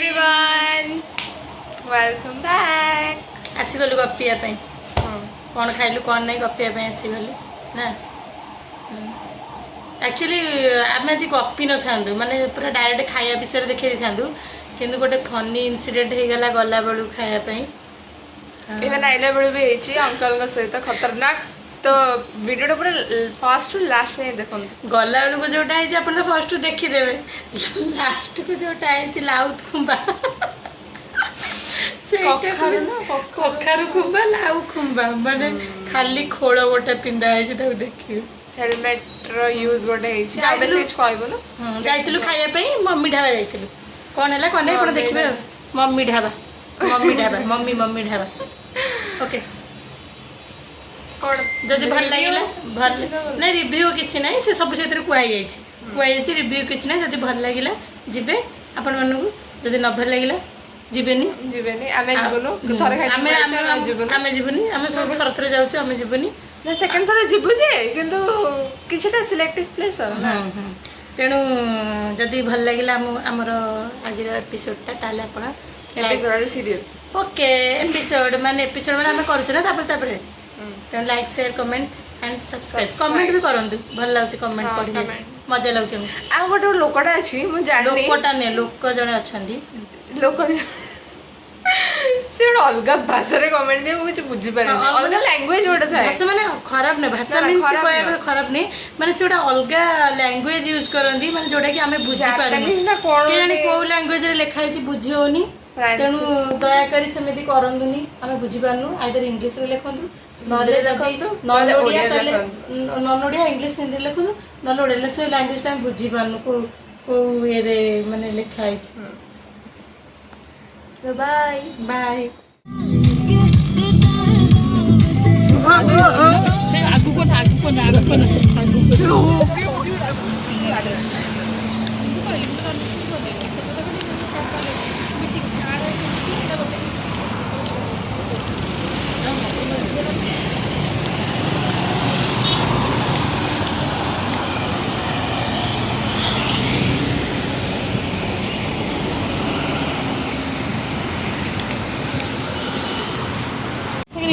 Everyone welcome back आसीगलु गपिया कौन खाइलु कौन नहीं गपिया आसीगलु ना एक्चुअली आम आज गपी न था माने पूरा डायरेक्ट खाया विषय देखी था कि गोटे फनी इनसीडेंट हो गला गला बेलू खायापी इवन आइला बेलू भी अंकल सहित खतरनाक तो वीडियो पूरा फर्स्ट टू लास्ट नहीं देखो गला बेलू को जोटा है आप फर्स्ट टू देखीदेवे लास्ट को जोटा है लाउथ खुंबा कखारू खुंबा लाउ खुंबा माने खाली खोल गोटे पिंधा है देखिए हेलमेट रो यूज गोटे जाइलु खाया मम्मी ढाबा जाइलु कौन है कौन नहीं देखिए mummy dhaba mummy mummy dhaba okay जदि भल लगे भल ना रिव्यू किसी ना से सब से कहुई रिव्यू किसी ना जदि भल लगे जीवे आपण मानू जदि न भल लगे जीवेनी जीवेनी आमे जीवनु थरे खाइ आमे जीवनी आमे सब थर थर जाउछु आमे जीवनी ना सेकंड थरे जीवु जे किंतु किछटा सिलेक्टिव प्लेस ना तेणु जदि भल लगे आमर आज एपिसोडटा ताले आपण एपिसोड सीरियल ओके एपिसोड माने आमे करूछु ना तापर तेणु like share comment and subscribe comment भी करंतु भल लागछ कमेंट पढि मजा लागछ आ गोटे लोकटा अछि मु जानि लोकटा ने लोक जने अछंदी लोक से अलग भाषा रे कमेंट दिए मुझे बुझी पारे अलग लैंग्वेज गोटे था भाषा माने खराब ने भाषा मींस कोया खराब ने माने सेटा अलग लैंग्वेज यूज करंदी माने जोटा कि हमें बुझी पारनी के जानी को लैंग्वेज रे लिखा है बुझी होनी तेणु दया करी सेमिति करंदुनी हमें बुझी पारनु आइदर इंग्लिश रे लिखंतु नले जदी नले ओडिया तले नन ओडिया इंग्लिश हिंदी लिखंतु नले ओडिया से लैंग्वेज टा बुझी पारनु को ये रे माने लिखा है So bye. Bye.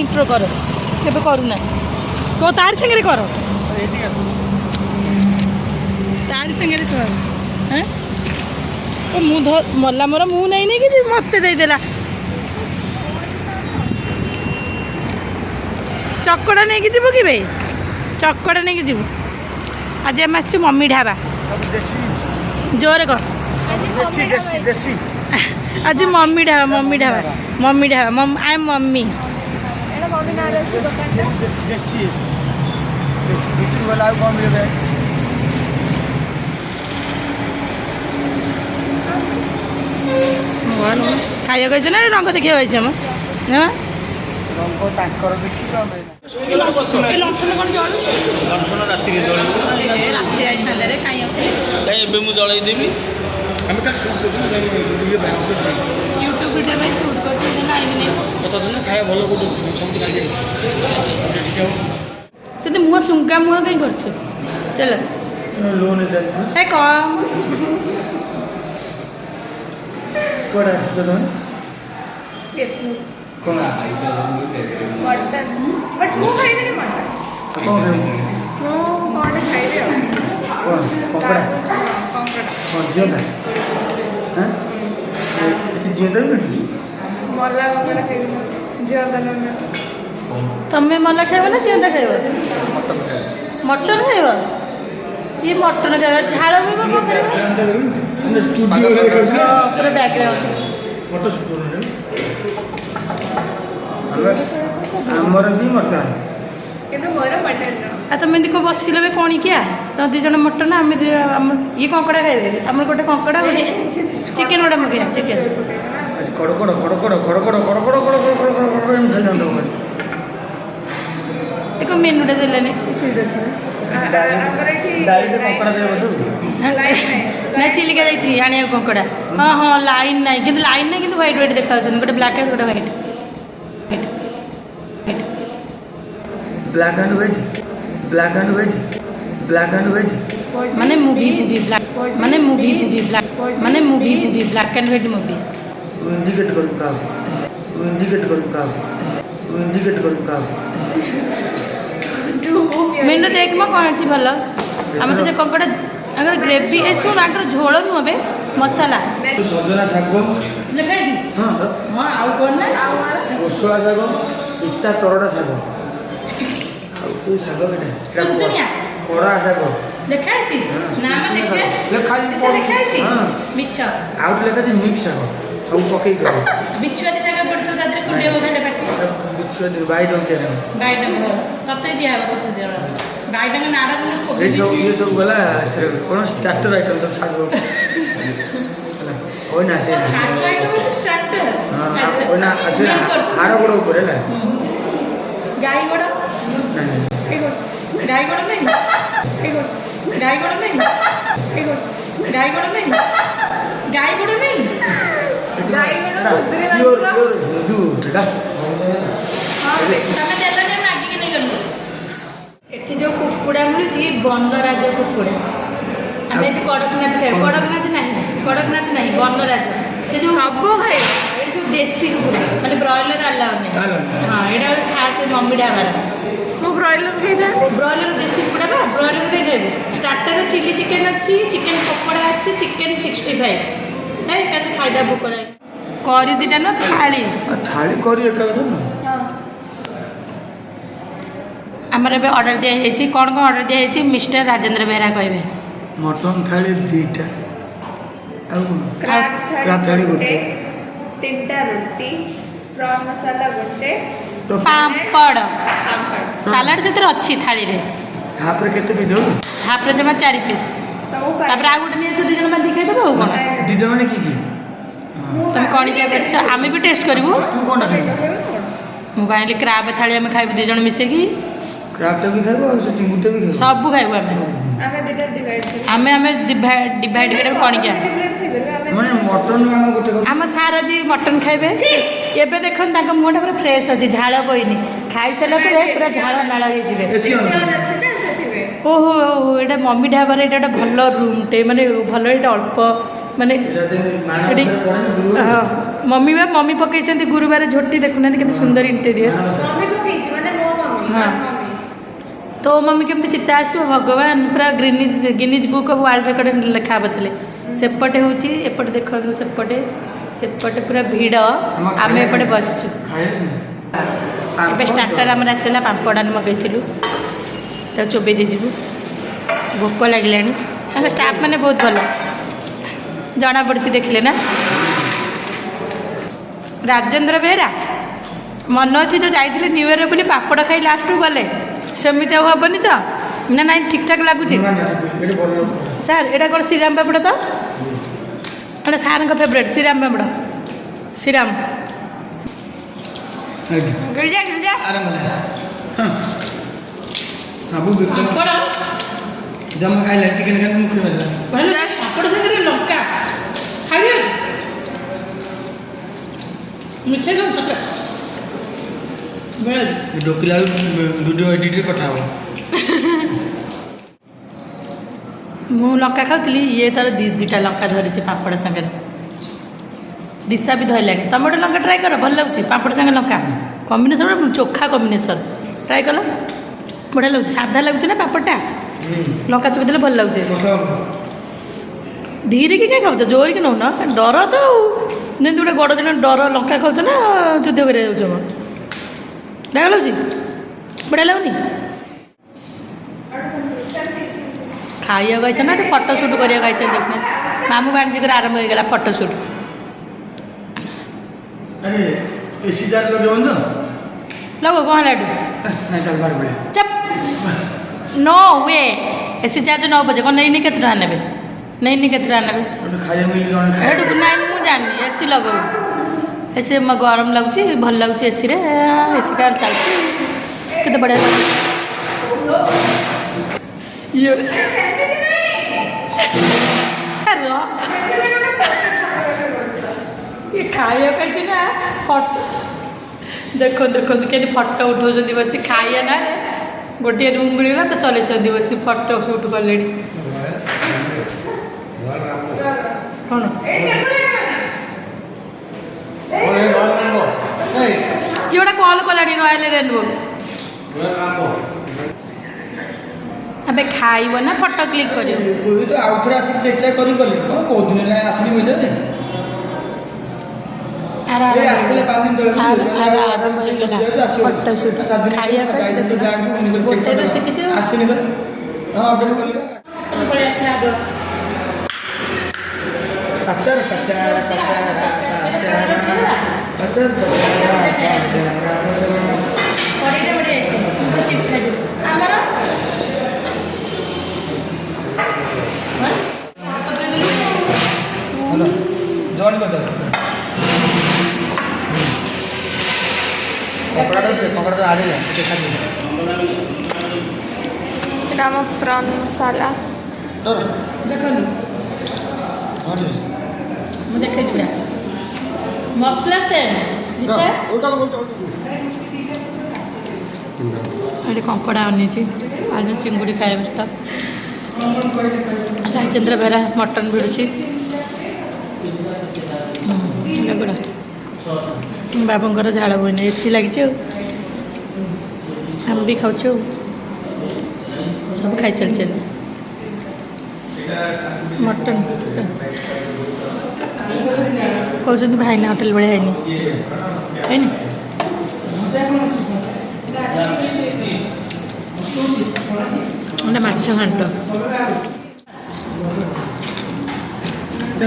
इंट्रो कर केबे करूना को तार संगे कर तार संगे कर हैं ओ मु मल्ला मोर मु नहीं नहीं कि मते दे देला चक्कड़ा नहीं कि जीवो कि भाई चक्कड़ा नहीं कि जीवो आज हम आछू मम्मी ढाबा जोरे कर देसी देसी देसी आज मम्मी ढाबा मम आई एम मम्मी मम्मी ना रहे दुकान देसी देसी बिक्री वाला कौन ले गए खाइया गए ना रंग देखिए गए हम हां रंग ताकर देखि लंठन कोन जळू लंठन राति के जळू राति आई थाले रे खाइया ए एबे मु जळाई देबी हम का शूट कर ये यूट्यूब वीडियो में शूट करते हैं ना आइने कत दिन खाया भलो को सब खाई ते मुह सुंका मुह कहीं करछ चल लोन जाई ए कम कोडा चलो कौन मटन बट वो खाई नहीं मटन कौन है वो कौन खाई रे कौन कोकड़ा कंकड़ा कौन जिंदा हैं कि जिंदा नहीं मल्ला कंकड़ा खाई ज्यादा ना तमे मला खाइबो ना जिंदा खाइबो मटन खाइबो ये मटन खाइबो झाड़ भी बाबा करे स्टूडियो में पूरा बैकग्राउंड फोटो शूट कर हमर भी मटन किंतु मोर मटन ना आ तुम एमती कौन बसिल कौन क्या तुम दी जन मटन आम ये कंकड़ा खाइबे आम गोटे कंकड़ा गोटे चिकेन गोटे मगेया चिकेन आज कड़कड़ कड़कड़ कड़कड़ कड़कड़ कड़कड़ कड़कड़ एम से जानो देखो मेनूटा देलानी स्वीट अच्छे डायरेक्ट कंकड़ा दे बस ना चिलिका जाइए आने कंकड़ा हाँ हाँ लाइन ना कि लाइन ना कि व्हाइट व्हाइट देखा गोटे ब्लाक एंड गोटे white black and white black and white black and white माने मूवी ब्लैक माने मूवी ब्लैक माने movie black and white movie तू इंडिकेट करू का तू इंडिकेट करू का तू इंडिकेट करू का मेनू देख म कौन अच्छी भल आम तो से कंकड़ा अगर ग्रेवी ए सुन आगर झोल नुह बे मसाला तू सजना शाग लिखाई जी हाँ हाँ आउ कौन ना कोसला शाग इता तोरड़ा शाग तू शाग सुनसुनिया कड़ा शाग लिखाई जी नाम देखिए लिखाई जी मिछ आउट लेखा जी मिक्स शाग सब पकई कर बिछुआ दिशा का पड़तो दादरे कुंडे हो गले बैठ बिच्छुआ दे बाई डोंट के बाइड तते दिया तते दिया बाइड का नारा को ये सब गला कौन स्टार्टर आइटम सब शाग ओय ना से साग आइटम तो स्टार्टर हां ओय ना असे हाड़ गोड़ ऊपर है ना गाय गोड़ नहीं ए गोड़ गाय गोड़ नहीं ए गोड़ गाय गोड़ नहीं ए गोड़ गाय गोड़ नहीं गाय गोड़ नहीं योर हिंदू बेटा तमे देला ने मागी के नहीं गलो एठी जो कुकुड़ा मिलुची बनराज कुकुड़ा आमे जे कड़कनाथ खाए कड़कनाथ नहीं बनराज से जो सब खाए ये जो देसी कुकुड़ा माने ब्रॉयलर अलाउ नहीं हां एडा खास मम्मी ढाबार मो ब्रॉयलर खाई जाते ब्रॉयलर देसी कुकुड़ा बा ब्रॉयलर रे खाइबे स्टार्टर चिली चिकन अच्छी चिकन पकोड़ा अच्छी चिकन 65 नहीं कर खाइदा भूख लागे करी दिटा न थाली करी एक ना आमर ए ऑर्डर दिखाई कौन कौन ऑर्डर दिखाई मिस्टर राजेंद्र बेहरा कहे मटन थाली दीटा क्राब थाली गोटे तीनटा रोटी प्रॉन मसाला गोटे पापड़ सालाड से अच्छी थाली रे हाफ रे केते पी दो हाफ रे जमा 4 पीस तापर आ गोटे नहीं दी जन बांधी खाइ देबो कोन दी जन माने की तुम कौन क्या बेस आमे भी टेस्ट करबो तू कोन मु कहली क्राब थाली आमे खाइबो दी जन मिसे की क्राब भी खाइबो और से चिंगुटे भी खाइबो सब खाइबो आमे डिवाइड करे कौन क्या माने मटन हम गोटे आम सार आज मटन खाइबे एबे देखन ताका मुहटा पूरा फ्रेश अछि झाळ बइनी खाइ सला परे पूरा झाळ नाळ हे जिवे ओहो ओहो एटा मम्मी ढाबार एटा भल रूम टे माने भल एटा अल्प माने हाँ मम्मी पकई गुरुवार झोटी देखुना केते सुंदर इंटेरियर हाँ तो मम्मी केमती चित्ता आसो भगवान पूरा Guinness book of world record लिखा बतले सेपटे होची एपटे देखो सेपटे पूरा भीड़ आम एपटे बसचु ए स्टार्टर आम आसला पापड़ मगैलु तो चोबे दीजिबू भोक लगे स्टाफ मैंने बहुत भल जना पड़ी देखले ना राजेंद्र बेहरा मन अच्छी जो जाइए न्यू इयर बोली पापड़ खाई लास्ट गले सेमती हेनी तो ना ना ठीक ठाक लगुच सार एटा कौन श्रीराम पापड़ तो एटा सार फेवरेट श्रीराम पापड़ श्रीराम जमा खाइला चिकन का मुख में लंका खाइए मिठे कम सच डोकिला वीडियो एडिट पठाओ मु लंका खाऊली ये तार दुटा लंका धरी पापड़ सागर दिशा भी धरला तुम गोटे लंका ट्राए कर भल लगुच पापड़ सागे लंका कम्बिनेसन चोखा कम्बिनेसन ट्राए कल बढ़िया लगुच साधा लगुच ना पापड़टा लंका चुपी देले भल लगुच धीरे की क्या खाऊ जोर की नौ ना डर तो नहीं गोटे गड़ जन डर लंका खाऊ ना युद्ध कर बढ़िया लगुच बढ़िया लगुनि खाइया गई ना फटो सुट कर देखने मामू बाणिज्य आरंभ हो गला फटो सुट अरे एसी चार्ज लगेबो ना लगो कौन लाडू नहीं चल बार बड़े चप नो वे एसी चार्ज 9 बजे कौन नहीं केत टका नेबे नहीं केत टका नेबे ओटे खाया मिल जण खाया एडू नहीं मु जानी एसी लगो एसी म गरम लगुची भल लगुची एसी रे एसी कार चलती केते बढ़िया ये हेलो ये खाइया कही ना फटो देखो देखो के फटो उठाऊँ बस खाइया ना गोटे रूम मिलला तो चले बस फटो सुट कले कौन कॉल कलानी रॉयल रेनबो अबे खाइब ना फोटो क्लिक करियो तो आउ थोड़ा आसिक चेक चेक करी गले बहुत दिन रे आसनी बुझे अरे ए आसले 5 दिन तळे अरे आरंभ हो गेला फोटो शूट खाइया का गोटे तो शिखिछ आसनी तो हां अपडेट करले पळे आछा आगो कच्चा कच्चा कच्चा कच्चा बड़े बड़े चिप्स खाइ हमरा हेलो जॉइन कर दो कपड़ा आड़े देखा दे এটা আমার প্রাণ মশলা देखनु ମୁଁ ଦେଖେଇ ଯିବା ମସଲା ସେମ୍ ଦିଶା ଏଠି କଙ୍କଡ଼ା ଆନିଛି ଆଜି ଚିଙ୍ଗୁଡ଼ି ଖାଇବା ବ୍ୟସ୍ତ ରାଜେନ୍ଦ୍ର ବେହେରା ମଟନ୍ ଭିଡ଼ୁଛି ଏଗୁଡ଼ା ବାବୁଙ୍କର ଝାଳ ବୋହିନି ଏସି ଲାଗିଛି ଆଉ ଆମେ ବି ଖାଉଛୁ ଆଉ ସବୁ ଖାଇ ଚାଲିଛନ୍ତି ମଟନ୍ କହୁଛନ୍ତି ଭାଇନା ହୋଟେଲ ଭଳିଆ ହେଇନି ହେଇନି ଗୋଟେ ମାଛ ଘାଣ୍ଟ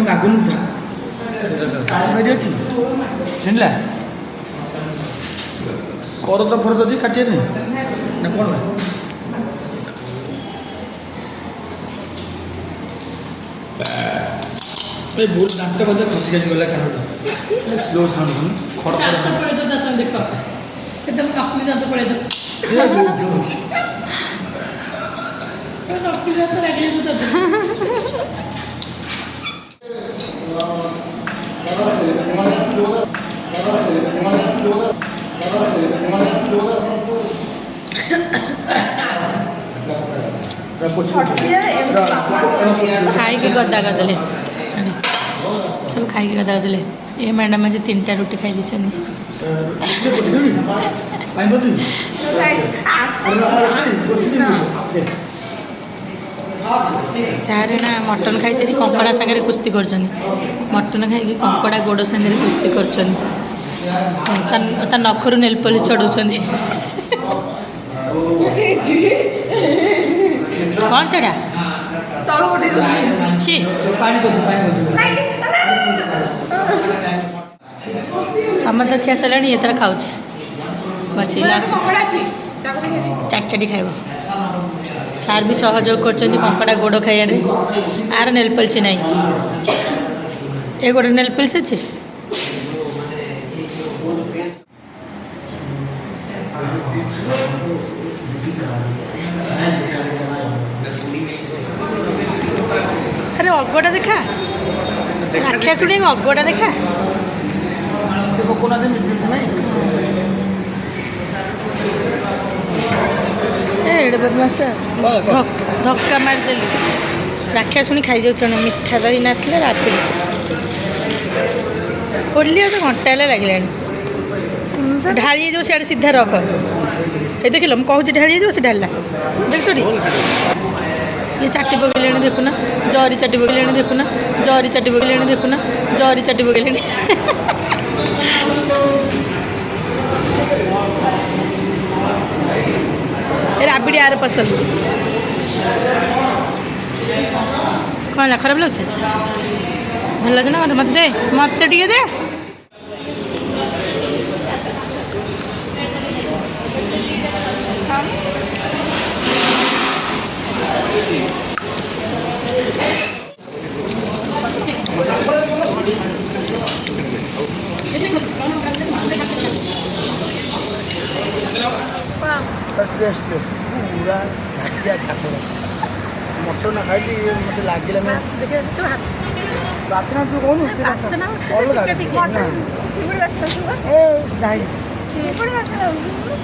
ମାଗୁନୁ ଅଛି ଜାଣିଲା କରତ ଫରତ ଅଛି କାଟିବା ପାଇଁ ନା କ'ଣ ଏ ବହୁତ ଦାନ୍ତ ବୋଧେ ଖସି ଖସି ଗଲା କାନଟା ସ୍ଲୋ ସାଉଣ୍ଡ ଖଡ଼ ଦାନ୍ତ ପଳେଇ ତ ଦାନ୍ତ ଦେଖ କେତେ ନକଲି ଦାନ୍ତ ପଳେଇ ତ ନକଲି ଦାନ୍ତ ଲାଗିଲେ ତ ଖାଇକି ଗଦା କରିଦେଲେ ସବୁ ଖାଇକି ଗଦା କରିଦେଲେ ଏ ମ୍ୟାଡ଼ାମ୍ ଆଜି 3ଟା ରୁଟି ଖାଇ ଦେଇଛନ୍ତି ସାରେ ନା ମଟନ୍ ଖାଇସାରି କଙ୍କଡ଼ା ସାଙ୍ଗରେ କୁସ୍ତି କରୁଛନ୍ତି ମଟନ୍ ଖାଇକି କଙ୍କଡ଼ା ଗୋଡ଼ ସାଙ୍ଗରେ କୁସ୍ତି କରୁଛନ୍ତି ତା ନଖରୁ ନେଲ୍ ପଲିସ୍ ଚଢ଼ଉଛନ୍ତି କ'ଣ ସେଟା ସମସ୍ତ ଖିଆ ସରିଲାଣି ଏଥର ଖାଉଛି ବସି ଚାଟଚାଟି ଖାଇବ ସାର୍ ବି ସହଯୋଗ କରୁଛନ୍ତି କଙ୍କଡ଼ା ଗୋଡ଼ ଖାଇବାରେ ଆର ନେଲ୍ ପଲିସ୍ ନାହିଁ ଏ ଗୋଟେ ନେଲ୍ ପଲିସ୍ ଅଛି ଆରେ ଅଗଟା ଦେଖା ରାକ୍ଷା ଶୁଣି ଅଗଟା ଦେଖା ଏଡ଼େ ବଦମାସଟା ଧକ୍କା ମାରିଦେଲି ରାକ୍ଷା ଶୁଣି ଖାଇଯାଉଛନ୍ତି ମିଠା ଦହି ନଥିଲେ ରାତିରେ ଖୋଲିବା ତ ଘଣ୍ଟା ହେଲେ ଲାଗିଲାଣି ଢାଳି ହେଇଯିବ ସିଆଡ଼େ ସିଧା ରଖ ଏ ଦେଖିଲ ମୁଁ କହୁଛି ଢାଳି ହେଇଯିବ ସେ ଢାଳିଲା ଦେଖୁଛନ୍ତି ये चाटी पकड़े देखुना जरी चाटी पकड़े देखुना जरी चाटी पकड़े देखुना जरी चाटी पकड़े राबिड़ी आर पसंद कौन है खराब लगे भल लगे ना मत दे मत टे दे टेस्ट पूरा घाटिया ठाकुर मटन खाई मत लगे बासना तू कौन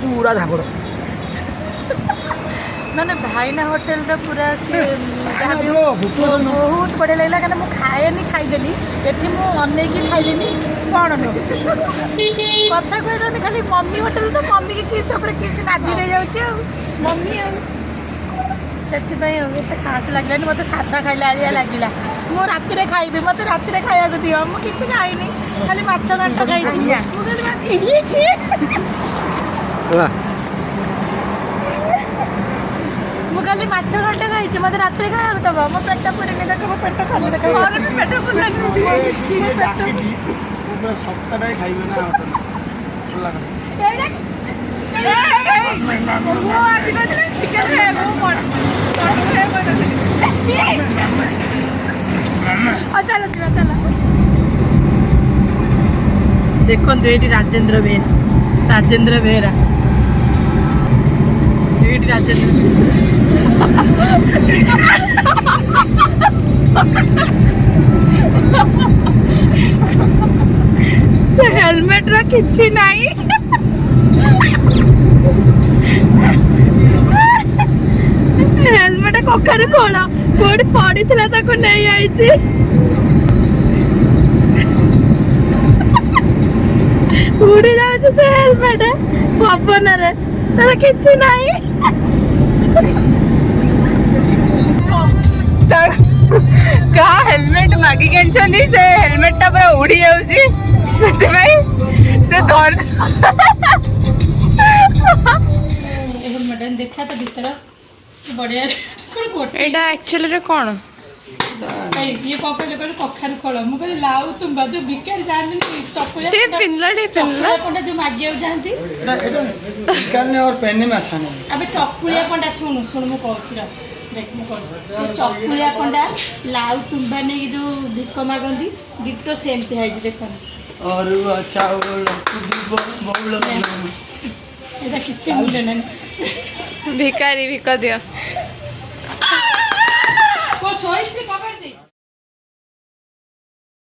पूरा झापड़ ମାନେ ଭାଇନା ହୋଟେଲର ପୁରା ସେ ବହୁତ ବଢ଼ିଆ ଲାଗିଲା କାରଣ ମୁଁ ଖାଏନି ଖାଇଦେଲି ଏଠି ମୁଁ ଅନେଇକି ଖାଇଲିନି କ'ଣ ନୁହଁ କଥା କହିଦେନି ଖାଲି ମମି ହୋଟେଲ ତ ମମିକି କିସ୍ ଉପରେ କିସ୍ ନାଦି ନେଇଯାଉଛି ଆଉ ମମି ଆଉ ସେଥିପାଇଁ ଆଉ ଏତେ ଖାସ୍ ଲାଗିଲାନି ମୋତେ ସାଧା ଖାଇଲା ଭଳିଆ ଲାଗିଲା ମୁଁ ରାତିରେ ଖାଇବି ମୋତେ ରାତିରେ ଖାଇବାକୁ ଦିଅ ମୁଁ କିଛି ଖାଇନି ଖାଲି ମାଛ ଘାଣ୍ଟ ଖାଇଛି ମୁଁ ଖାଲି ମୁଁ ଖାଲି ମାଛ ଘାଣ୍ଟ ଖାଇଛି ମୋତେ ରାତିରେ ଖାଇବାକୁ ଦେବ ମୋ ପେଟ ପୁରିନି ଦେଖ ମୋ ପେଟ ଖାଲି ଦେଖ ପେଟ ପୁରିଲାନି ସପ୍ତାହଟାଏ ଖାଇବେ ନା ଚାଲ ଯିବା ଚାଲ ଦେଖନ୍ତୁ ଏଇଠି ରାଜେନ୍ଦ୍ର ବେହେରା ଏଇଠି ରାଜେନ୍ଦ୍ର ସେ ହେଲମେଟ୍ର କିଛି ନାହିଁ ହେଲମେଟ୍ କଖାରୁ ଖୋଳ କୋଉଠି ପଡ଼ିଥିଲା ତାକୁ ନେଇ ଆଇଛି ଉଡ଼ି ଯାଉଛି ସେ ହେଲମେଟ୍ ପବନରେ ତାର କିଛି ନାହିଁ କାହା ହେଲମେଟ୍ ମାଗିକି ଆଣିଛନ୍ତି ସେ ହେଲମେଟ୍ଟା ପୁରା ଉଡ଼ି ଯାଉଛି ସେଥିପାଇଁ ସେ ହେଲମେଟ୍ ଦେଖା ତ ଭିତର ବଢ଼ିଆ ଏଇଟା ଆକ୍ଚୁଆଲିରେ କ'ଣ ଇଏ କ'ଣ କହିଲେ କହିଲେ କଖାରୁ ଖୋଳ ମୁଁ କହିଲି ଲାଉ ତୁମ୍ବା ଯୋଉ ବିକାରି ଯାଆନ୍ତିନି ଚକୁଳିଆ ପଣ୍ଡା ଯୋଉ ମାଗିବାକୁ ଯାଆନ୍ତି ଏବେ ଚକୁଳିଆ ପଣ୍ଡା ଶୁଣୁ ମୁଁ କହୁଛି ର ଦେଖ ମୁଁ କହୁଛି ଚକୁଳିଆ ପଣ୍ଡା ଲାଉ ତୁମ୍ବା ନେଇକି ଯୋଉ ଭିକ ମାଗନ୍ତି ଡିଟୋ ସେମିତି ହେଇଛି ଦେଖନ୍ତୁ ଏଇଟା କିଛି ମୂଲ୍ୟ ନାହିଁ ଭିକାରୀ ଭିକ ଦିଅ